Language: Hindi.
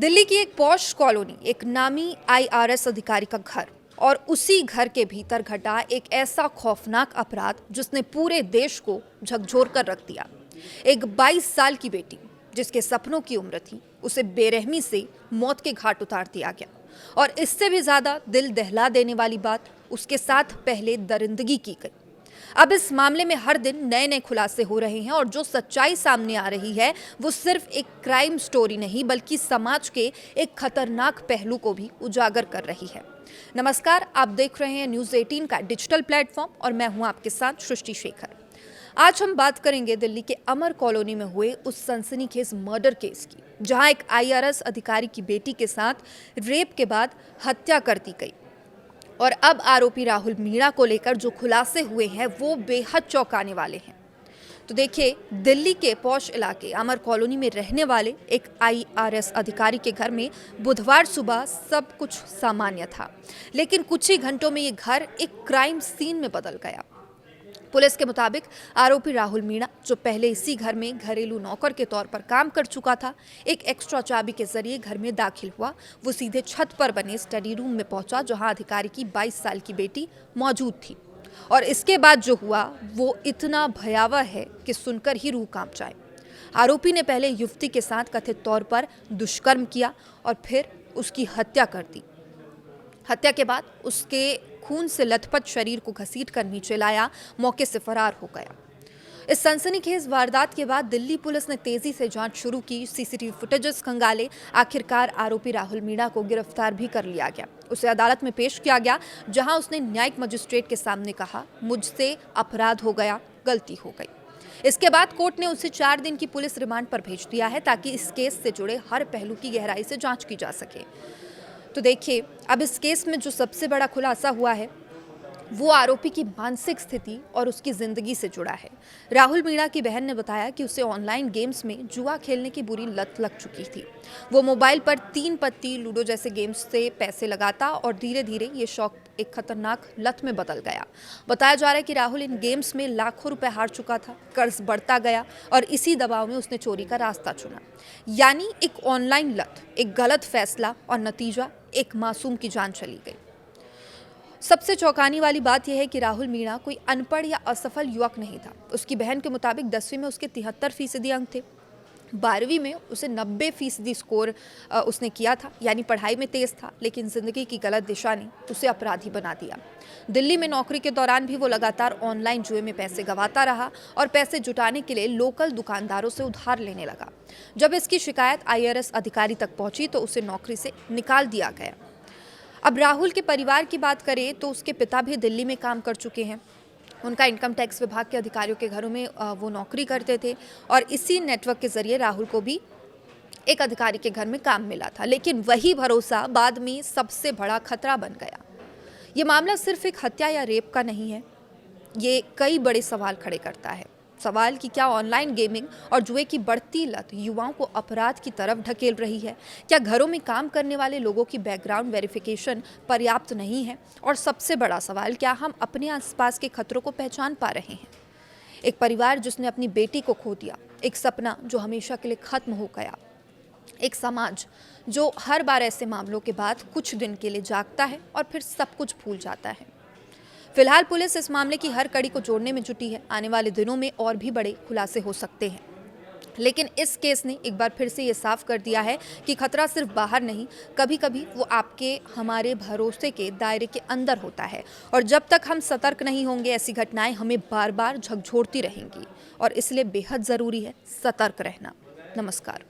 दिल्ली की एक पॉश कॉलोनी, एक नामी आईआरएस अधिकारी का घर और उसी घर के भीतर घटा एक ऐसा खौफनाक अपराध जिसने पूरे देश को झकझोर कर रख दिया। एक 22 साल की बेटी जिसके सपनों की उम्र थी, उसे बेरहमी से मौत के घाट उतार दिया गया। और इससे भी ज्यादा दिल दहला देने वाली बात, उसके साथ पहले दरिंदगी की गई। अब इस मामले में हर दिन नए नए खुलासे हो रहे हैं और जो सच्चाई सामने आ रही है वो सिर्फ एक क्राइम स्टोरी नहीं बल्कि समाज के एक खतरनाक पहलू को भी उजागर कर रही है। नमस्कार, आप देख रहे हैं न्यूज़ 18 का डिजिटल प्लेटफॉर्म और मैं हूं आपके साथ सृष्टि शेखर। आज हम बात करेंगे दिल्ली के अमर कॉलोनी में हुए उस सनसनीखेज मर्डर केस की, जहां एक आईआरएस अधिकारी की बेटी के साथ रेप के बाद हत्या कर दी गई। और अब आरोपी राहुल मीणा को लेकर जो खुलासे हुए हैं वो बेहद चौंकाने वाले हैं। तो देखिए, दिल्ली के पॉश इलाके अमर कॉलोनी में रहने वाले एक आईआरएस अधिकारी के घर में बुधवार सुबह सब कुछ सामान्य था, लेकिन कुछ ही घंटों में ये घर एक क्राइम सीन में बदल गया। पुलिस के मुताबिक आरोपी राहुल मीणा, जो पहले इसी घर में घरेलू नौकर के तौर पर काम कर चुका था, एक एक्स्ट्रा चाबी के जरिए घर में दाखिल हुआ। वो सीधे छत पर बने स्टडी रूम में पहुंचा जहां अधिकारी की 22 साल की बेटी मौजूद थी। और इसके बाद जो हुआ वो इतना भयावह है कि सुनकर ही रूह कांप जाए। आरोपी ने पहले युवती के साथ कथित तौर पर दुष्कर्म किया और फिर उसकी हत्या कर दी। हत्या के बाद उसके खून से लथपथ शरीर को घसीटकर नीचे लाया, मौके से फरार हो गया। इस सनसनीखेज वारदात के बाद दिल्ली पुलिस ने तेजी से जांच शुरू की, सीसीटीवी फुटेजेस खंगाले। आखिरकार आरोपी राहुल मीणा को गिरफ्तार भी कर लिया गया। उसे अदालत में पेश किया गया, जहां उसने न्यायिक मजिस्ट्रेट के सामने कहा, मुझसे अपराध हो गया, गलती हो गई। इसके बाद कोर्ट ने उसे 4 दिन की पुलिस रिमांड पर भेज दिया है ताकि इस केस से जुड़े हर पहलू की गहराई से जांच की जा सके। तो देखिए, अब इस केस में जो सबसे बड़ा खुलासा हुआ है वो आरोपी की मानसिक स्थिति और उसकी जिंदगी से जुड़ा है। राहुल मीणा की बहन ने बताया कि उसे ऑनलाइन गेम्स में जुआ खेलने की बुरी लत लग चुकी थी। वो मोबाइल पर 3 पत्ती, लूडो जैसे गेम्स से पैसे लगाता और धीरे धीरे ये शौक एक खतरनाक लत में बदल गया। बताया जा रहा है कि राहुल इन गेम्स में लाखों रुपए हार चुका था, कर्ज बढ़ता गया और इसी दबाव में उसने चोरी का रास्ता चुना। यानी एक ऑनलाइन लत, एक गलत फैसला और नतीजा एक मासूम की जान चली गई। सबसे चौंकाने वाली बात यह है कि राहुल मीणा कोई अनपढ़ या असफल युवक नहीं था। उसकी बहन के मुताबिक 10वीं में उसके 73% अंक थे, 12वीं में उसे 90% स्कोर उसने किया था, यानी पढ़ाई में तेज था। लेकिन जिंदगी की गलत दिशा ने उसे अपराधी बना दिया। दिल्ली में नौकरी के दौरान भी वो लगातार ऑनलाइन जुए में पैसे गंवाता रहा और पैसे जुटाने के लिए लोकल दुकानदारों से उधार लेने लगा। जब इसकी शिकायत आईआरएस अधिकारी तक पहुंची तो उसे नौकरी से निकाल दिया गया। अब राहुल के परिवार की बात करें तो उसके पिता भी दिल्ली में काम कर चुके हैं। उनका इनकम टैक्स विभाग के अधिकारियों के घरों में वो नौकरी करते थे और इसी नेटवर्क के जरिए राहुल को भी एक अधिकारी के घर में काम मिला था। लेकिन वही भरोसा बाद में सबसे बड़ा खतरा बन गया। ये मामला सिर्फ एक हत्या या रेप का नहीं है, ये कई बड़े सवाल खड़े करता है। सवाल कि क्या ऑनलाइन गेमिंग और जुए की बढ़ती लत युवाओं को अपराध की तरफ ढकेल रही है? क्या घरों में काम करने वाले लोगों की बैकग्राउंड वेरिफिकेशन पर्याप्त नहीं है? और सबसे बड़ा सवाल, क्या हम अपने आसपास के खतरों को पहचान पा रहे हैं? एक परिवार जिसने अपनी बेटी को खो दिया, एक सपना जो हमेशा के लिए खत्म हो गया, एक समाज जो हर बार ऐसे मामलों के बाद कुछ दिन के लिए जागता है और फिर सब कुछ भूल जाता है। फिलहाल पुलिस इस मामले की हर कड़ी को जोड़ने में जुटी है। आने वाले दिनों में और भी बड़े खुलासे हो सकते हैं, लेकिन इस केस ने एक बार फिर से ये साफ कर दिया है कि खतरा सिर्फ बाहर नहीं, कभी कभी वो आपके हमारे भरोसे के दायरे के अंदर होता है। और जब तक हम सतर्क नहीं होंगे, ऐसी घटनाएं हमें बार बार झकझोरती रहेंगी और इसलिए बेहद ज़रूरी है सतर्क रहना। नमस्कार।